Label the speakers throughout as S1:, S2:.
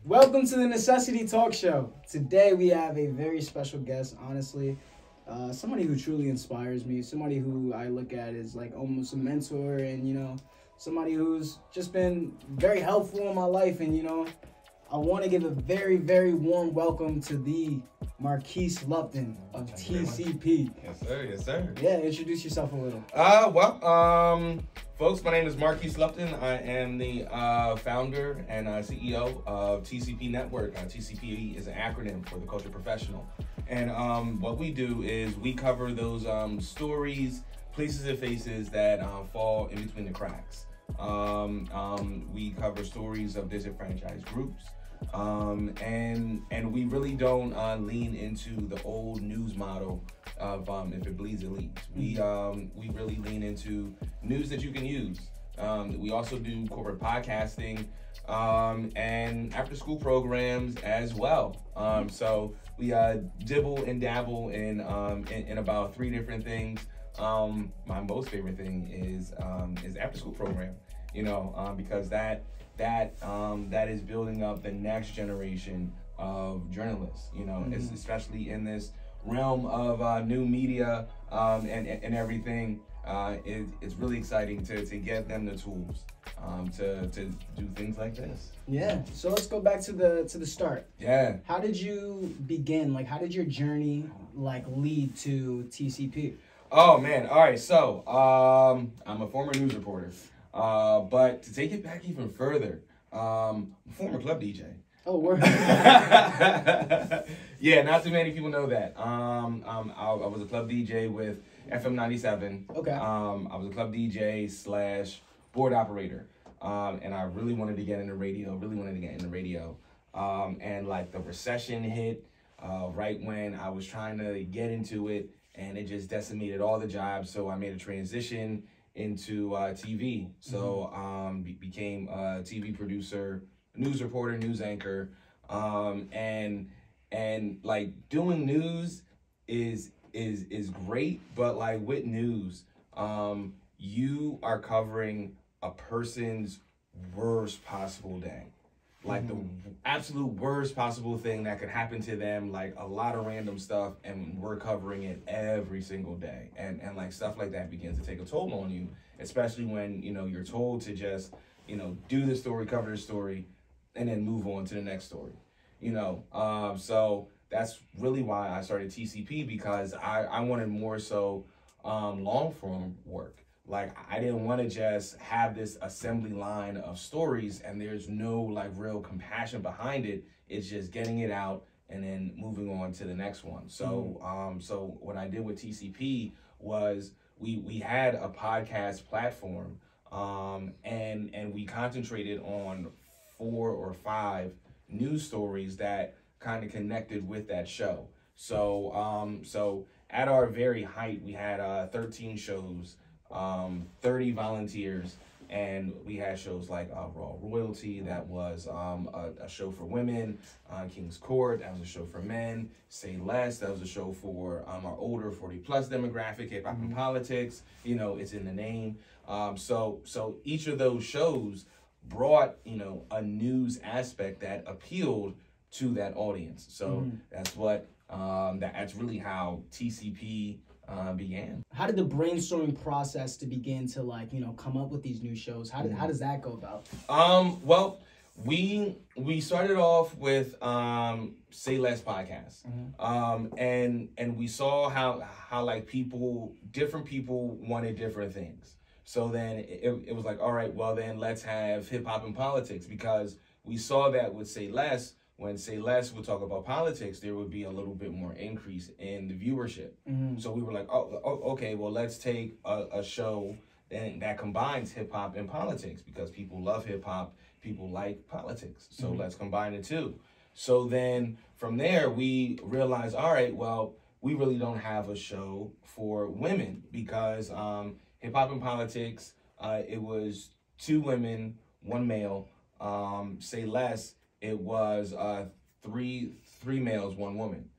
S1: Welcome to the Necessity Talk Show. Today we have a very special guest, honestly. Somebody who truly inspires me, somebody who I look at as like almost a mentor, and somebody who's just been very helpful in my life. And I want to give a very, very warm welcome to the Marquise Lupton of TCP.
S2: Yes, sir. Yes, sir.
S1: Yeah, introduce yourself a little.
S2: Folks, my name is Marquis Lupton. I am the founder and CEO of TCP Network. TCP is an acronym for the Culture Professional. And what we do is we cover those stories, places and faces that fall in between the cracks. We cover stories of disenfranchised groups. And we really don't lean into the old news model of if it bleeds, it leads. We really lean into news that you can use. We also do corporate podcasting and after school programs as well. So we dibble and dabble in about 3 different things. My most favorite thing is after school program, because that is building up the next generation of journalists, especially in this realm of new media and everything. It's really exciting to get them the tools to do things like this.
S1: Yeah. So let's go back to the start.
S2: Yeah.
S1: How did you begin? Like, how did your journey lead to TCP?
S2: Oh man. All right. So I'm a former news reporter. But to take it back even further, former club DJ.
S1: Oh, word.
S2: Yeah, not too many people know that. I was a club DJ with FM 97.
S1: Okay.
S2: I was a club DJ / board operator. And I really wanted to get into radio, and like the recession hit right when I was trying to get into it, and it just decimated all the jobs. So I made a transition into TV. So became a TV producer, news reporter, news anchor, and like doing news is great, but like with news, you are covering a person's worst possible day. Like the absolute worst possible thing that could happen to them, like a lot of random stuff, and we're covering it every single day. And like stuff like that begins to take a toll on you, especially when, you're told to just, do the story, cover the story, and then move on to the next story. So that's really why I started TCP, because I wanted more so long form work. Like, I didn't want to just have this assembly line of stories and there's no like real compassion behind it. It's just getting it out and then moving on to the next one. So so what I did with TCP was we had a podcast platform, and we concentrated on 4 or 5 news stories that kind of connected with that show. So so at our very height, we had 13 shows, 30 volunteers, and we had shows like Raw Royalty, that was a show for women, King's Court, that was a show for men, Say Less, that was a show for our older 40+ demographic, hip hop and politics, it's in the name. So each of those shows brought, a news aspect that appealed to that audience. So that's what that's really how TCP began.
S1: How did the brainstorming process to begin to come up with these new shows? How does that go about?
S2: Well, we started off with Say Less podcast. And we saw how like different people wanted different things. So then it was like, all right, well then let's have hip hop and politics, because we saw that with Say Less. When Say Less would talk about politics, there would be a little bit more increase in the viewership. So we were like, oh, okay, well, let's take a show that combines hip hop and politics, because people love hip hop, people like politics. So let's combine the two. So then from there, we realized, all right, well, we really don't have a show for women, because hip hop and politics, it was 2 women, 1 male. Say Less, it was 3 males, 1 woman.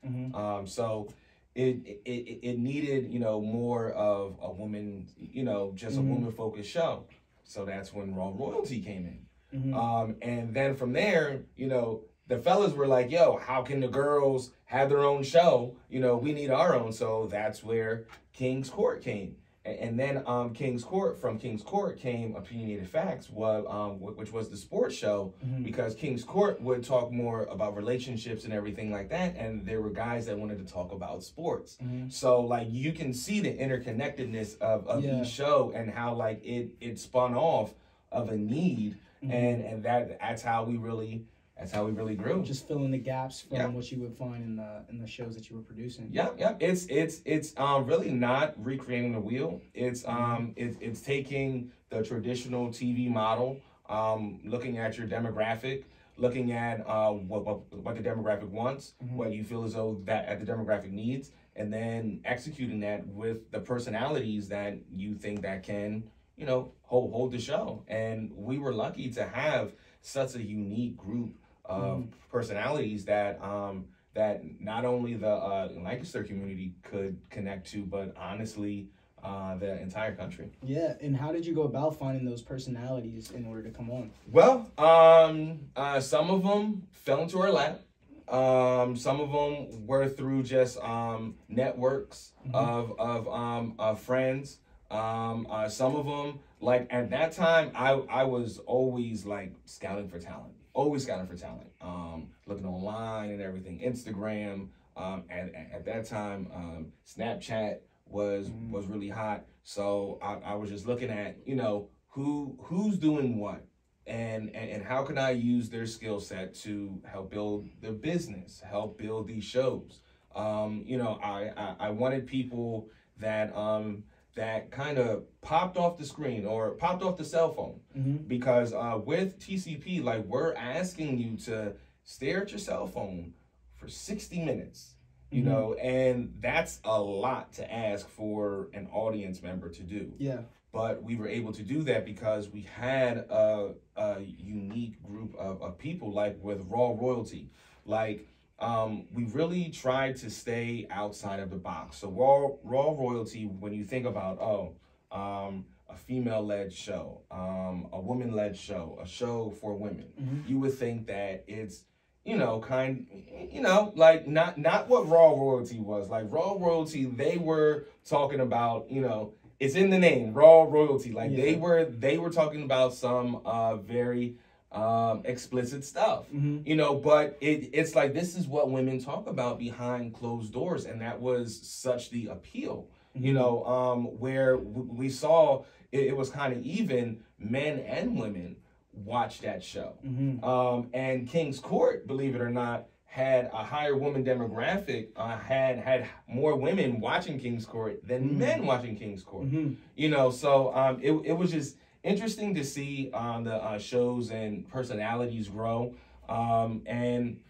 S2: So it needed, more of a woman, just a woman focused show. So that's when Raw Royalty came in. And then from there, the fellas were like, yo, how can the girls have their own show? You know, we need our own. So that's where King's Court came. And then King's Court, from King's Court came Opinionated Facts, which was the sports show, because King's Court would talk more about relationships and everything like that, and there were guys that wanted to talk about sports. So like you can see the interconnectedness of each show and how like it spun off of a need, and that's how we really grew.
S1: Just filling the gaps from what you would find in the shows that you were producing.
S2: Yeah. It's really not recreating the wheel. It's taking the traditional TV model, looking at your demographic, looking at what the demographic wants, what you feel as though that the demographic needs, and then executing that with the personalities that you think that can, you know, hold the show. And we were lucky to have such a unique group of personalities that that not only the Lancaster community could connect to, but honestly, the entire country.
S1: Yeah, and how did you go about finding those personalities in order to come on?
S2: Well, some of them fell into our lap. Some of them were through just networks of friends. Some of them, like at that time, I was always like scouting for talent. Looking online and everything, Instagram. At that time, Snapchat was really hot. So I was just looking at, you know, who's doing what, and how can I use their skill set to help build their business, help build these shows. You know, I wanted people that that kind of popped off the screen or popped off the cell phone, because with TCP, like, we're asking you to stare at your cell phone for 60 minutes, you know, and that's a lot to ask for an audience member to do.
S1: Yeah.
S2: But we were able to do that because we had a unique group of people, like with Raw Royalty. Like, we really tried to stay outside of the box. So Raw Royalty, when you think about, a female-led show, a woman-led show, a show for women, you would think that it's, you know, like not what Raw Royalty was. Like Raw Royalty, they were talking about, you know, it's in the name, Raw Royalty. Like they were talking about some very explicit stuff, you know, but it's like, this is what women talk about behind closed doors, and that was such the appeal, you know, where we saw it was kind of even, men and women watch that show. And King's Court, believe it or not, had a higher woman demographic, had more women watching King's Court than men watching King's Court. You know, so it was just interesting to see the shows and personalities grow. And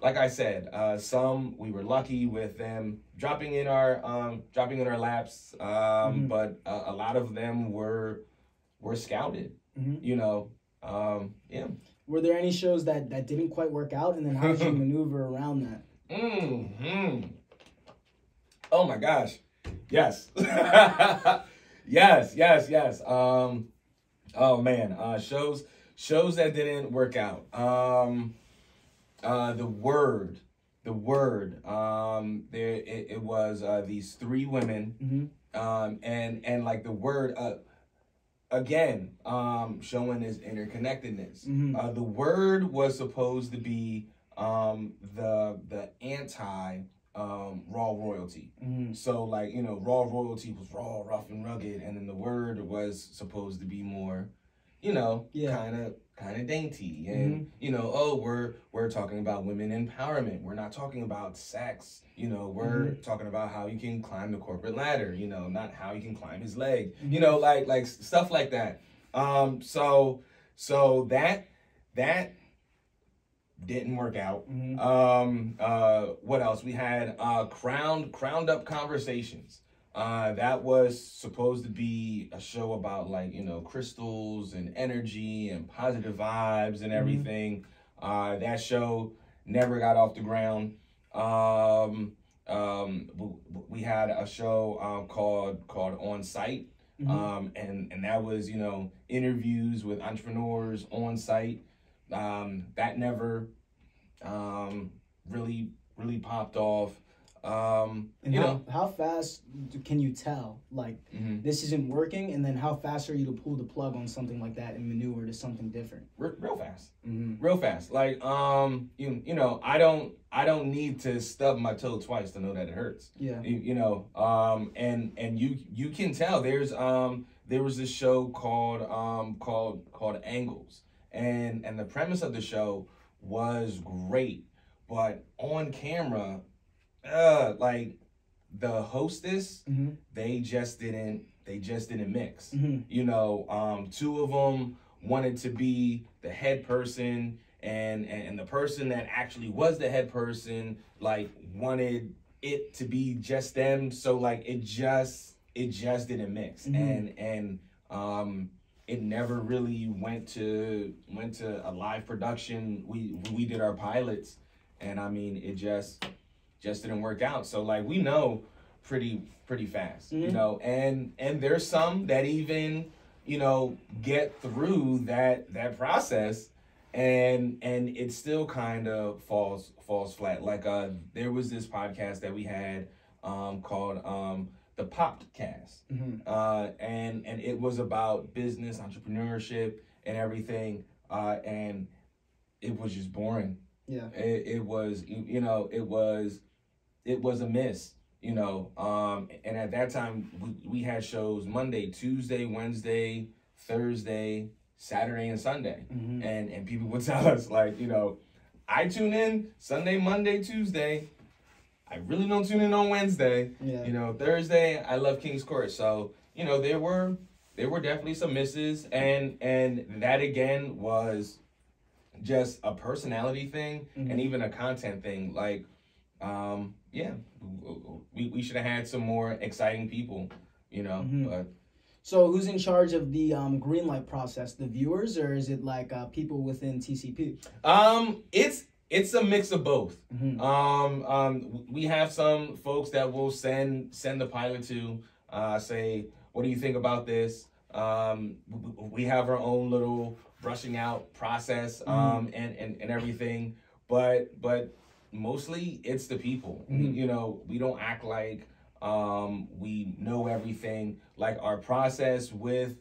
S2: like I said, some we were lucky with them dropping in our laps, but a lot of them were scouted. You know, yeah.
S1: Were there any shows that didn't quite work out, and then how did you maneuver around that?
S2: Oh my gosh, yes, yes. Oh man, shows that didn't work out. The word. There it was these three women, and like the word. Again, showing his interconnectedness. The word was supposed to be the anti Raw Royalty. So like, you know, Raw Royalty was raw, rough, and rugged, and then the word was supposed to be more, you know, kind of dainty, and you know, oh, we're talking about women empowerment. We're not talking about sex. You know, we're talking about how you can climb the corporate ladder. You know, not how you can climb his leg. You know, like stuff like that. So that didn't work out. What else? We had Crowned Up Conversations. That was supposed to be a show about, like, you know, crystals and energy and positive vibes and everything. That show never got off the ground. We had a show called On Site, and that was, you know, interviews with entrepreneurs on site. That never really popped off.
S1: And how fast can you tell like this isn't working, and then how fast are you to pull the plug on something like that and maneuver to something different?
S2: Real fast, real fast. Like you know, I don't need to stub my toe twice to know that it hurts.
S1: Yeah.
S2: You know, and you can tell. There was this show called Angles, and the premise of the show was great, but on camera, like the hostess, they just didn't mix. You know, two of them wanted to be the head person, and the person that actually was the head person like wanted it to be just them. So like it just didn't mix, and it never really went to a live production. We did our pilots, and I mean it just didn't work out. So like we know pretty fast, you know, and there's some that even, you know, get through that process and it still kind of falls flat. Like there was this podcast that we had called the Popcast, and it was about business, entrepreneurship, and everything, and it was just boring.
S1: Yeah,
S2: it was, you know, it was a miss, you know, and at that time we had shows Monday, Tuesday, Wednesday, Thursday, Saturday, and Sunday, and people would tell us like, you know, I tune in Sunday, Monday, Tuesday. I really don't tune in on Wednesday.
S1: Yeah.
S2: You know, Thursday I love King's Court. So, you know, there were definitely some misses, and that again was just a personality thing and even a content thing. Like, yeah, we should have had some more exciting people, you know. But
S1: so who's in charge of the green light process? The viewers, or is it like people within TCP?
S2: It's a mix of both. We have some folks that will send the pilot to say, what do you think about this? We have our own little brushing out process and everything, but mostly it's the people. You know, we don't act like we know everything. Like our process with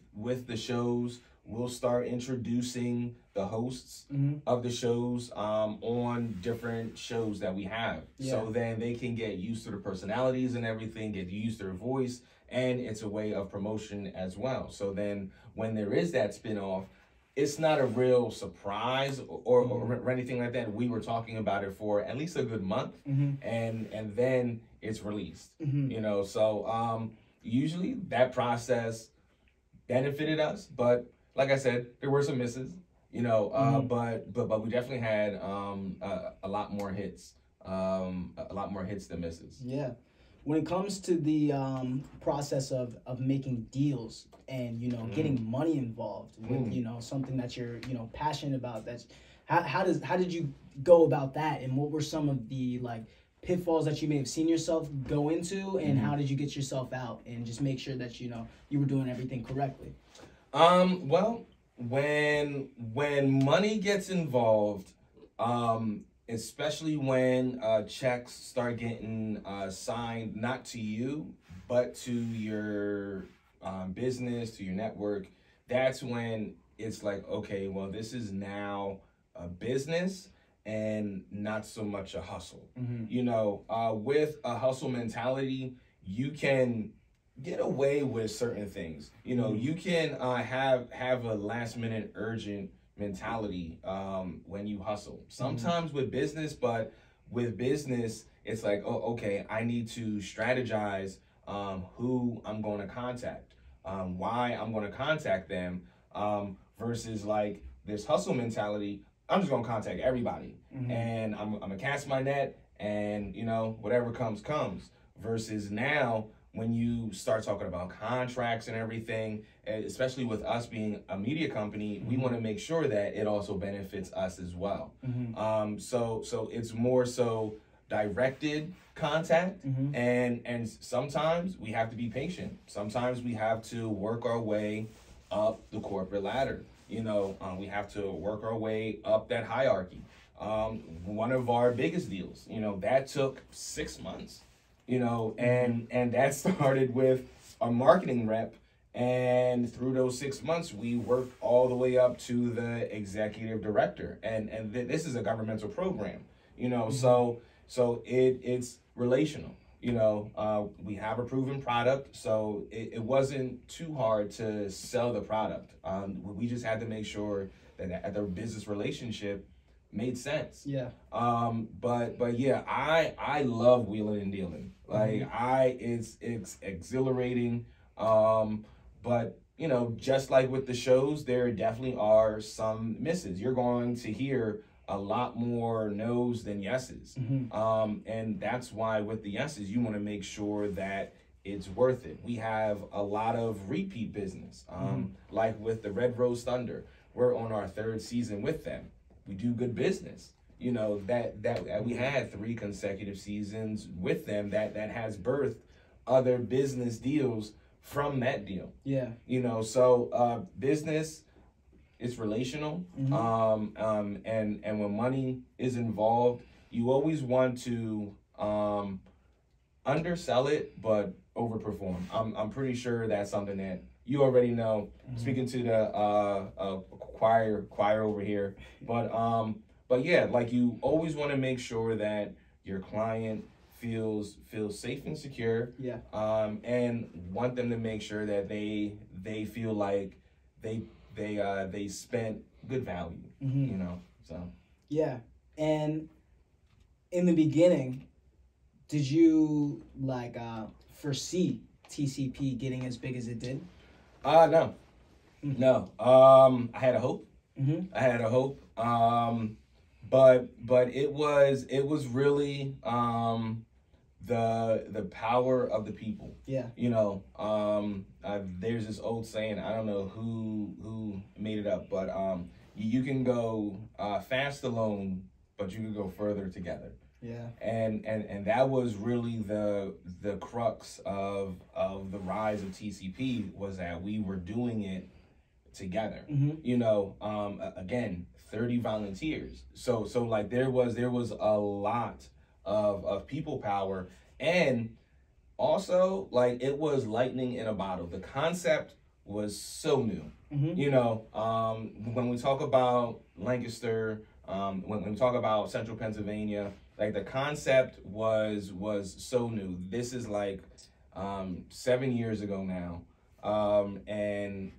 S2: the shows, we'll start introducing the hosts of the shows on different shows that we have. Yeah. So then they can get used to the personalities and everything, get used to their voice, and it's a way of promotion as well. So then when there is that spinoff, it's not a real surprise or anything like that. We were talking about it for at least a good month, and then it's released. You know, so usually that process benefited us, but like I said, there were some misses. You know, but we definitely had a lot more hits, than misses.
S1: Yeah. When it comes to the process of making deals and, you know, getting money involved with, you know, something that you're, you know, passionate about, that's how did you go about that, and what were some of the like pitfalls that you may have seen yourself go into, and how did you get yourself out and just make sure that, you know, you were doing everything correctly?
S2: Well, when money gets involved, especially when checks start getting signed, not to you, but to your business, to your network, that's when it's like, okay, well, this is now a business and not so much a hustle. You know, with a hustle mentality, you can get away with certain things. You know, you can have a last minute urgent mentality when you hustle. Sometimes with business, but with business, it's like, oh, okay, I need to strategize who I'm going to contact, why I'm going to contact them, versus like this hustle mentality. I'm just going to contact everybody, and I'm going to cast my net, and, you know, whatever comes. Versus now, when you start talking about contracts and everything, especially with us being a media company, we want to make sure that it also benefits us as well. So it's more so directed contact, and sometimes we have to be patient. Sometimes we have to work our way up the corporate ladder. You know, we have to work our way up that hierarchy. one of our biggest deals, that took 6 months, and that started with a marketing rep. And through those 6 months, we worked all the way up to the executive director. And this is a governmental program, so it's relational. We have a proven product, so it wasn't too hard to sell the product. We just had to make sure that the business relationship made sense.
S1: Yeah.
S2: But yeah, I love wheeling and dealing. Like it's exhilarating. But just like with the shows, there definitely are some misses. You're going to hear a lot more no's than yeses. And that's why with the yeses, you want to make sure that it's worth it. We have a lot of repeat business, like with the Red Rose Thunder. We're on our 3rd season with them. We do good business. That we had 3 consecutive seasons with them that has birthed other business deals from that deal.
S1: Yeah.
S2: So business is relational. And when money is involved, you always want to undersell it but overperform. I'm pretty sure that's something that you already know. Speaking to the choir over here, but yeah, like you always want to make sure that your client feels safe and secure.
S1: Yeah.
S2: And want them to make sure that they feel like they spent good value. So
S1: yeah. And in the beginning, did you foresee TCP getting as big as it did?
S2: No. I had a hope. I had a hope. But it was really the power of the people.
S1: Yeah.
S2: There's this old saying, I don't know who made it up, but you can go fast alone, but you can go further together.
S1: Yeah.
S2: And that was really the crux of the rise of TCP, was that we were doing it together. Again, 30 volunteers. So like there was a lot of people power, and also like it was lightning in a bottle. The concept was so new. When we talk about Lancaster, when we talk about Central Pennsylvania, like the concept was so new. This is like 7 years ago now, and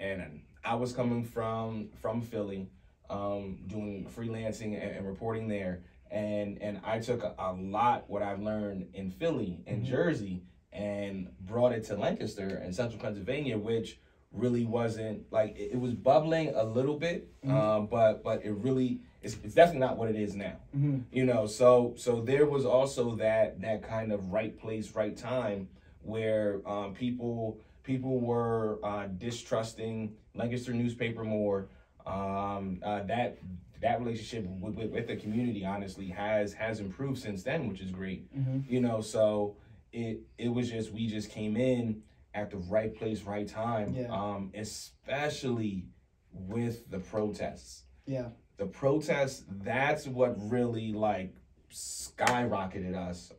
S2: I was coming from Philly, doing freelancing and reporting there, and I took a lot what I've learned in Philly and Jersey and brought it to Lancaster and Central Pennsylvania, which really wasn't like it was bubbling a little bit, but it really it's definitely not what it is now. So there was also that kind of right place, right time where people were distrusting Lancaster newspaper more. That relationship with the community honestly has improved since then, which is great. So it was just, we just came in at the right place, right time. Especially with the protests. The protests, that's what really like skyrocketed us,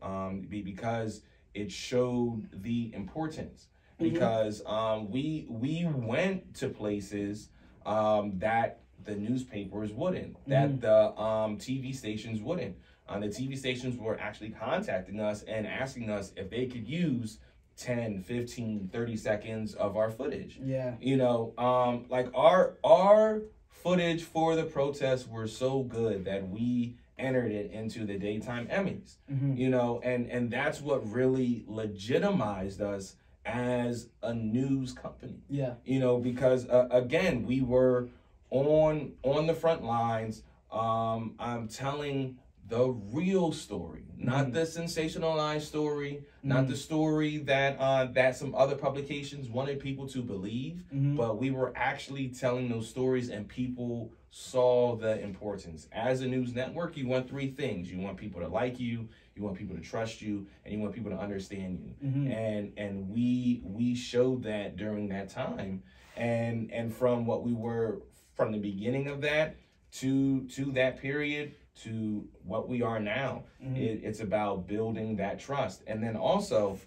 S2: because it showed the importance. Because we went to places that the newspapers wouldn't, that the TV stations wouldn't. The TV stations were actually contacting us and asking us if they could use 10, 15, 30 seconds of our footage. Like our footage for the protests were so good that we entered it into the daytime Emmys. And that's what really legitimized us as a news company. Because again, we were on the front lines. I'm telling the real story, not the sensationalized story, not the story that some other publications wanted people to believe, but we were actually telling those stories, and people saw the importance. As a news network, you want 3 things. You want people to like you want people to trust you, and you want people to understand you. And we showed that during that time. And from what we were from the beginning of that to that period to what we are now.
S1: Mm-hmm.
S2: It's about building that trust, and then also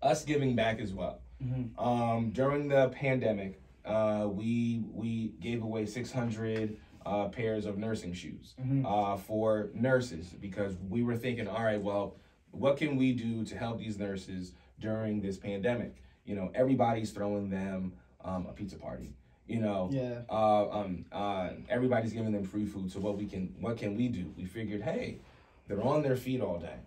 S2: us giving back as well.
S1: Mm-hmm.
S2: During the pandemic, we gave away 600 pairs of nursing shoes for nurses, because we were thinking, all right, well, what can we do to help these nurses during this pandemic? You know, everybody's throwing them a pizza party. You know, everybody's giving them free food. So what can we do? We figured, hey, they're on their feet all day.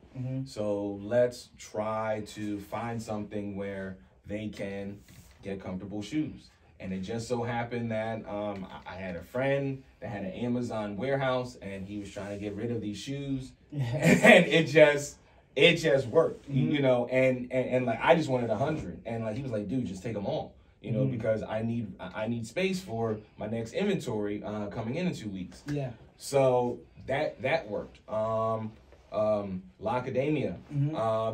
S2: So let's try to find something where they can get comfortable shoes. And it just so happened that I had a friend that had an Amazon warehouse, and he was trying to get rid of these shoes, and it just worked, you know. And like, I just wanted 100, and like, he was like, dude, just take them all, you know, because I need space for my next inventory coming in 2 weeks.
S1: Yeah.
S2: So that worked. L'Academia,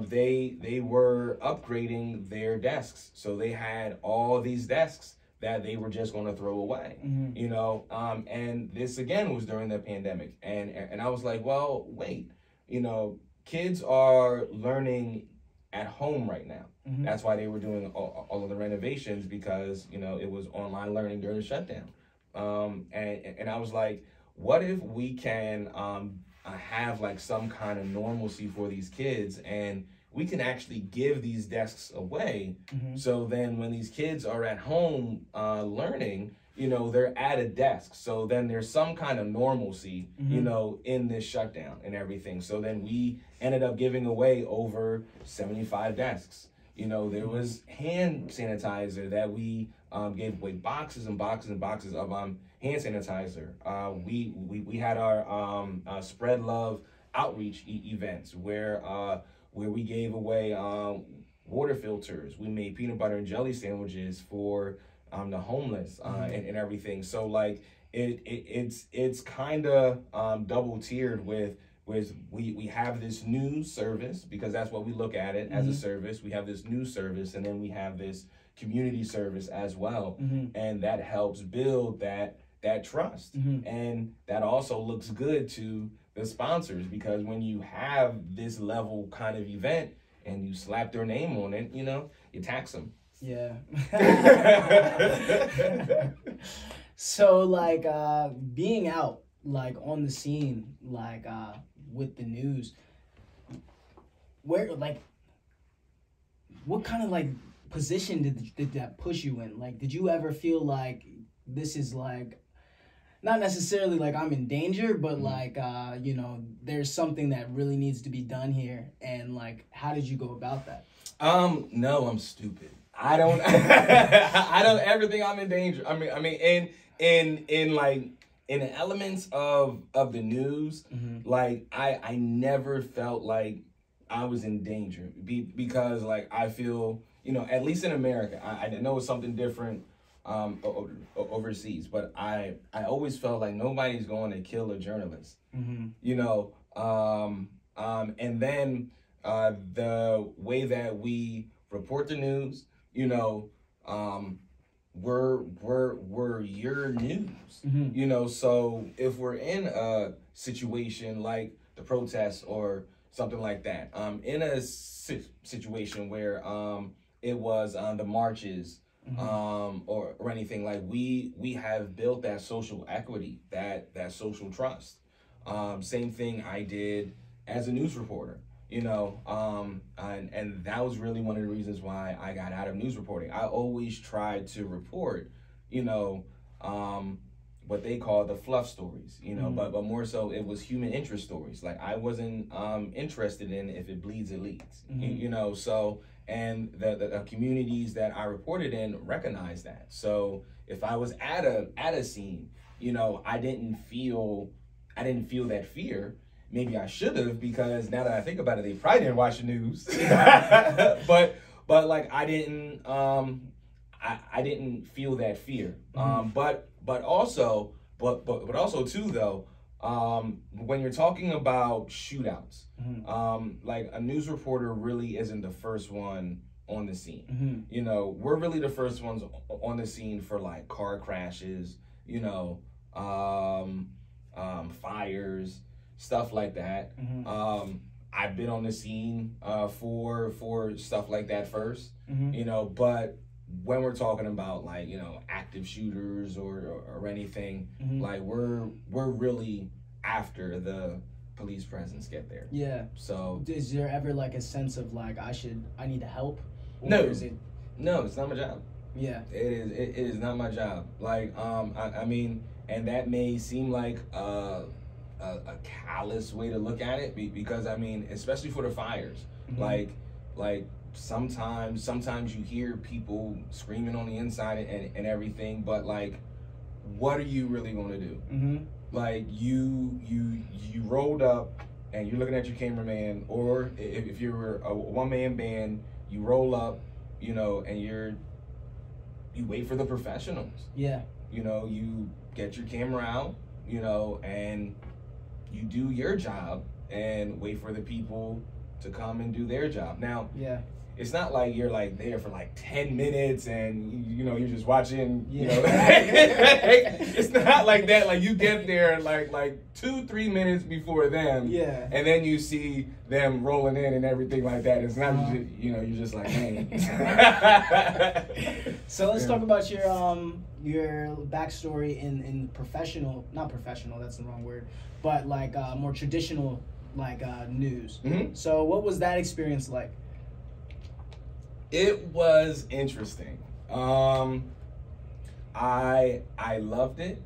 S2: they were upgrading their desks, so they had all these desks that they were just going to throw away, you know. And this again was during the pandemic, and I was like, well, wait, you know, kids are learning at home right now. That's why they were doing all of the renovations, because, you know, it was online learning during the shutdown. And I was like, what if we can have like some kind of normalcy for these kids, and we can actually give these desks away. So then when these kids are at home learning, you know, they're at a desk. So then there's some kind of normalcy, you know, in this shutdown and everything. So then we ended up giving away over 75 desks. You know, there was hand sanitizer that we gave away, boxes and boxes and boxes of hand sanitizer. We had our Spread Love outreach events where we gave away water filters. We made peanut butter and jelly sandwiches for the homeless and everything. So like it's kind of double tiered with we have this news service, because that's what we look at it as, a service. We have this news service, and then we have this community service as well, and that helps build that trust, and that also looks good to the sponsors, because when you have this level kind of event and you slap their name on it, you know, you tax them.
S1: Yeah. So like being out like on the scene, like with the news, where like what kind of like position did that push you in? Like, did you ever feel like this is like, not necessarily like I'm in danger, but like, you know, there's something that really needs to be done here, and like, how did you go about that?
S2: No, I'm stupid. I don't I don't ever think I'm in danger. I mean, in like, in the elements of the news, like, I never felt like I was in danger, because like, I feel, you know, at least in America, I know it's something different overseas, but I always felt like nobody's going to kill a journalist, you know. And then the way that we report the news, you know, we're your news, you know. So if we're in a situation like the protests or something like that, in a situation where it was the marches, or anything, like, we have built that social equity, that social trust. Same thing I did as a news reporter, you know, and that was really one of the reasons why I got out of news reporting. I always tried to report, you know, what they call the fluff stories, you know, but more so it was human interest stories. Like, I wasn't interested in if it bleeds, it leads, you know. So, and the communities that I reported in recognized that. So if I was at a scene, you know, I didn't feel that fear. Maybe I should have, because now that I think about it, they probably didn't watch the news. but like, I didn't feel that fear. But also too, though, when you're talking about shootouts, like, a news reporter really isn't the first one on the scene. You know, we're really the first ones on the scene for like car crashes, you know, fires, stuff like that. I've been on the scene for stuff like that first, you know, but when we're talking about like, you know, active shooters or anything, like we're really after the police presence get there.
S1: Yeah.
S2: So
S1: is there ever like a sense of like I need to help? Or
S2: no,
S1: is it...
S2: no, it's not my job.
S1: Yeah.
S2: It is not my job. Like I mean, and that may seem like a callous way to look at it, because I mean, especially for the fires, like sometimes you hear people screaming on the inside and everything, but like, what are you really going to do? Like you rolled up and you're looking at your cameraman, or if you're a one-man band, you roll up, you know, and you wait for the professionals.
S1: Yeah.
S2: You know, you get your camera out, you know, and you do your job and wait for the people to come and do their job. Now,
S1: yeah,
S2: it's not like you're like there for like 10 minutes and you know you're just watching, you know. It's not like that. Like you get there like 2-3 minutes before them,
S1: yeah,
S2: and then you see them rolling in and everything like that. It's not just, you know, you're just like, man.
S1: So let's talk about your backstory in professional, not professional, that's the wrong word, but like more traditional like news. So what was that experience like?
S2: It was interesting. I loved it.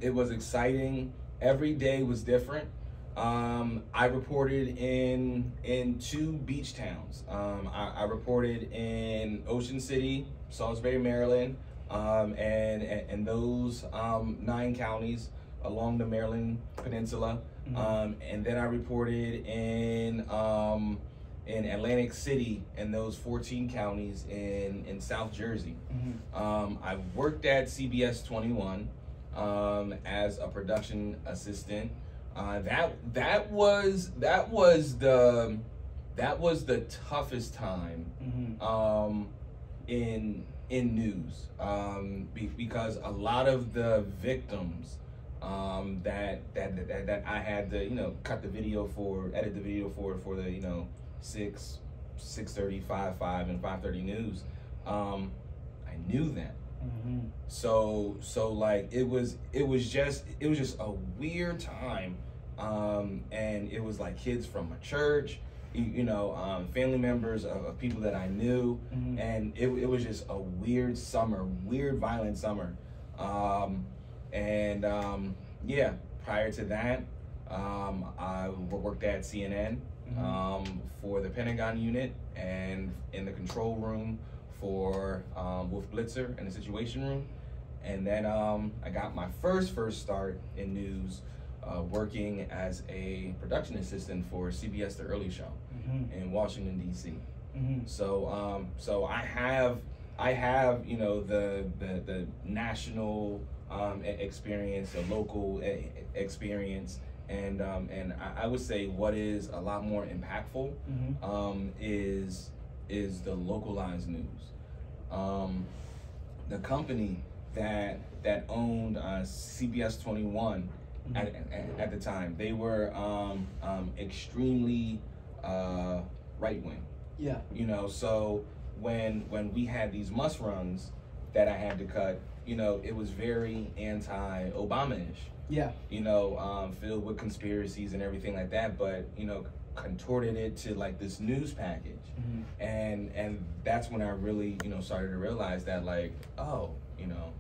S2: It was exciting. Every day was different. I reported in 2 beach towns. I reported in Ocean City, Salisbury, Maryland, and those 9 counties along the Maryland Peninsula. And then I reported in Atlantic City and those 14 counties in South Jersey. I worked at CBS 21 as a production assistant. That was the toughest time in news, because a lot of the victims that I had to, you know, edit the video for the, you know, 6:30, 5 and 5:30 news. I knew them. So like it was just a weird time, and it was like kids from a church, you know, family members of people that I knew, and it was just a weird summer, violent summer. Yeah, prior to that, I worked at CNN for the Pentagon unit and in the control room for Wolf Blitzer in the Situation Room. And then I got my first start in news working as a production assistant for CBS The Early Show in Washington, D.C. So I have you know the national experience, the local experience, and I would say what is a lot more impactful is the localized news. The company that owned CBS 21 at the time, they were extremely right wing. Yeah. You know, so when we had these must runs that I had to cut, you know, it was very anti-Obama-ish. Yeah. You know, filled with conspiracies and everything like that, but, you know, contorted it to like this news package. And that's when I really, you know, started to realize that, like, oh, you know,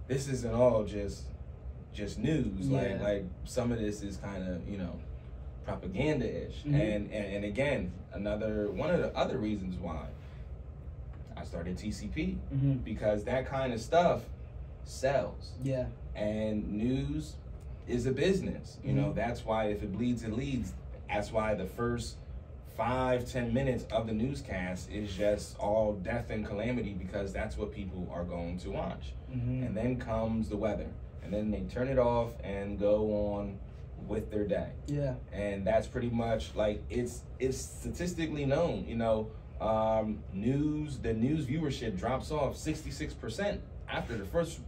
S2: this isn't all just news. Yeah. Like some of this is kind of, you know, propaganda-ish. And again, one of the other reasons why I started TCP, because that kind of stuff sells. Yeah. And news is a business. You know, that's why if it bleeds, it leads. That's why the first 5-10 minutes of the newscast is just all death and calamity, because that's what people are going to watch. And then comes the weather, and then they turn it off and go on with their day. Yeah. And that's pretty much like it's statistically known, you know. The news viewership drops off 66% after the first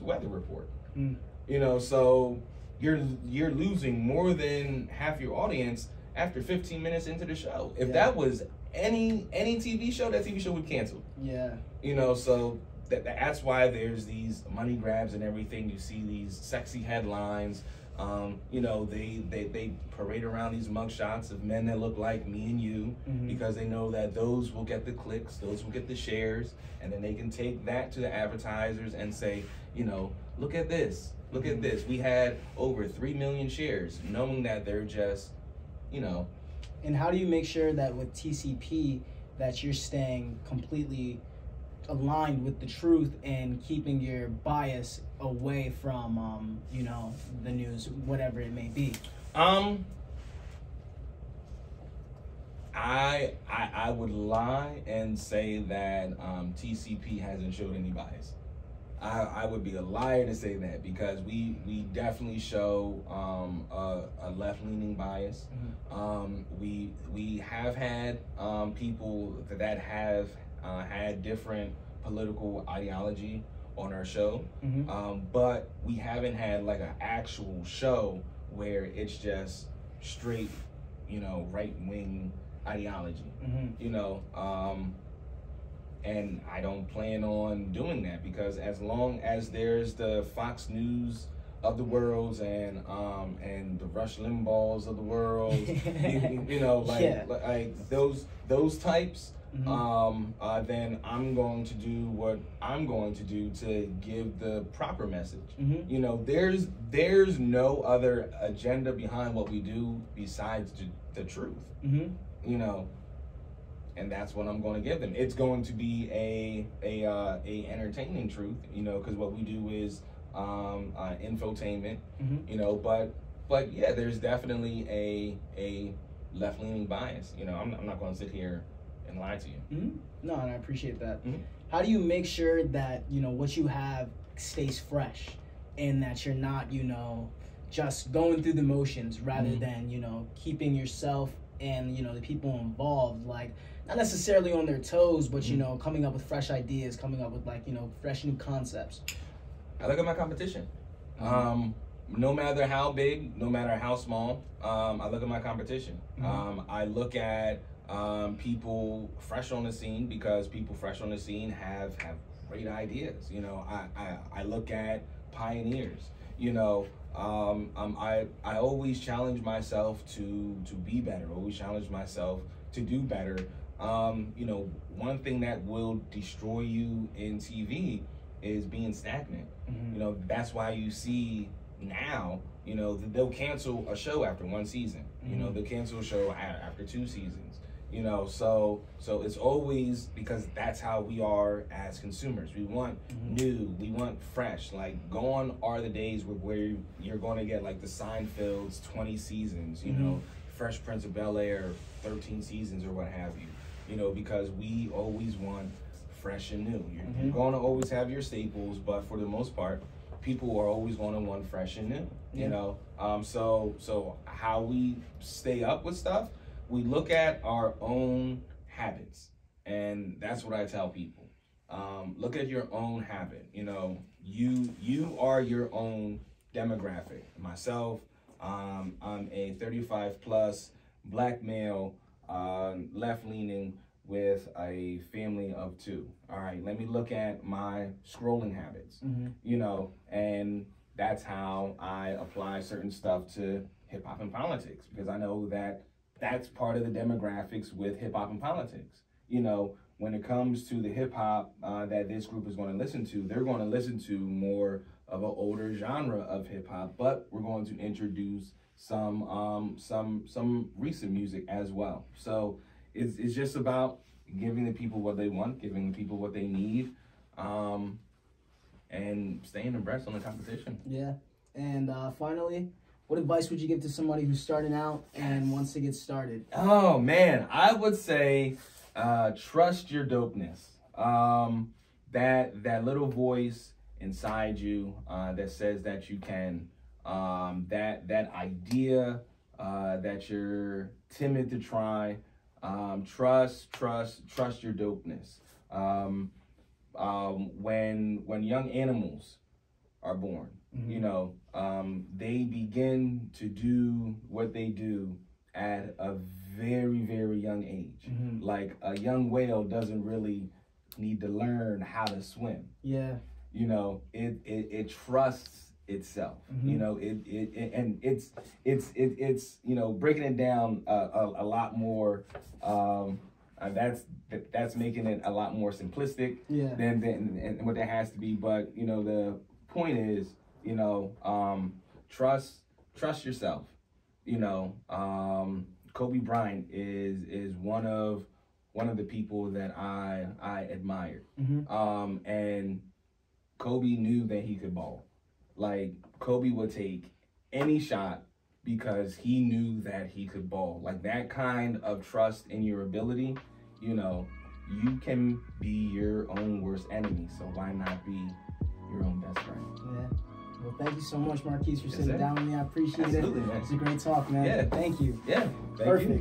S2: weather report. You know, so you're losing more than half your audience after 15 minutes into the show. If that was any TV show, that TV show would cancel.
S1: Yeah.
S2: You know, so that's why there's these money grabs and everything. You see these sexy headlines. You know, they parade around these mugshots of men that look like me and you, because they know that those will get the clicks, those will get the shares, and then they can take that to the advertisers and say, you know, look at this, look at this. We had over 3 million shares, knowing that they're just, you know.
S1: And how do you make sure that with TCP that you're staying completely aligned with the truth and keeping your bias away from you know, the news, whatever it may be?
S2: I would lie and say that TCP hasn't showed any bias. I would be a liar to say that, because we definitely show a left-leaning bias. We have had people that have had different political ideology on our show, but we haven't had like an actual show where it's just straight, you know, right-wing ideology. You know, and I don't plan on doing that, because as long as there's the Fox News of the world and the Rush Limbaughs of the world, you know, like those types, then I'm going to do what I'm going to do to give the proper message. You know, there's no other agenda behind what we do besides the truth. You know, and that's what I'm going to give them. It's going to be a entertaining truth, you know, because what we do is infotainment, you know, but yeah, there's definitely a left-leaning bias. You know, I'm not going to sit here and lie to you.
S1: No, and I appreciate that. How do you make sure that, you know, what you have stays fresh, and that you're not, you know, just going through the motions, rather than, you know, keeping yourself and, you know, the people involved, like, not necessarily on their toes, but, you know, coming up with fresh ideas, coming up with, like, you know, fresh new concepts?
S2: I look at my competition. No matter how big, no matter how small, I look at my competition. I look at people fresh on the scene, because people fresh on the scene have great ideas. You know, I look at pioneers. You know, I always challenge myself to be better. Always challenge myself to do better. You know, one thing that will destroy you in TV is being stagnant. You know, that's why you see now, you know, they'll cancel a show after 1 season. You know, they'll cancel a show after 2 seasons. You know, so it's always, because that's how we are as consumers. We want new, we want fresh. Like, gone are the days where you're going to get like the Seinfeld's 20 seasons, you know, Fresh Prince of Bel-Air 13 seasons or what have you. You know, because we always want fresh and new. You're going to always have your staples, but for the most part, people are always going to want fresh and new. You know, so how we stay up with stuff, we look at our own habits, and that's what I tell people. Look at your own habit. You know, you are your own demographic. Myself, I'm a 35 plus black male, left-leaning, with a family of 2. All right, let me look at my scrolling habits, you know, and that's how I apply certain stuff to hip hop and politics, because I know that that's part of the demographics with hip hop and politics. You know, when it comes to the hip hop that this group is going to listen to, they're going to listen to more of an older genre of hip hop, but we're going to introduce some recent music as well. So it's just about giving the people what they want, giving the people what they need, and staying abreast on the competition.
S1: Yeah. And finally, what advice would you give to somebody who's starting out and wants to get started?
S2: Oh man, I would say trust your dopeness. That little voice inside you that says that you can, that idea that you're timid to try. Trust your dopeness. When young animals are born, You know, they begin to do what they do at a very, very young age. Like a young whale doesn't really need to learn how to swim.
S1: Yeah.
S2: You know, it trusts itself. You know, and it's you know, breaking it down a lot more. That's making it a lot more simplistic than what that has to be. But you know, the point is, you know, trust yourself. You know, Kobe Bryant is one of the people that I admired. And Kobe knew that he could ball. Like, Kobe would take any shot because he knew that he could ball. Like, that kind of trust in your ability, you know, you can be your own worst enemy. So why not be your own best friend?
S1: Yeah. Well, thank you so much, Marquise, for sitting down with me. I appreciate it.
S2: Man.
S1: It's a great talk, man.
S2: Yeah.
S1: Thank you.
S2: Yeah.
S1: Perfect.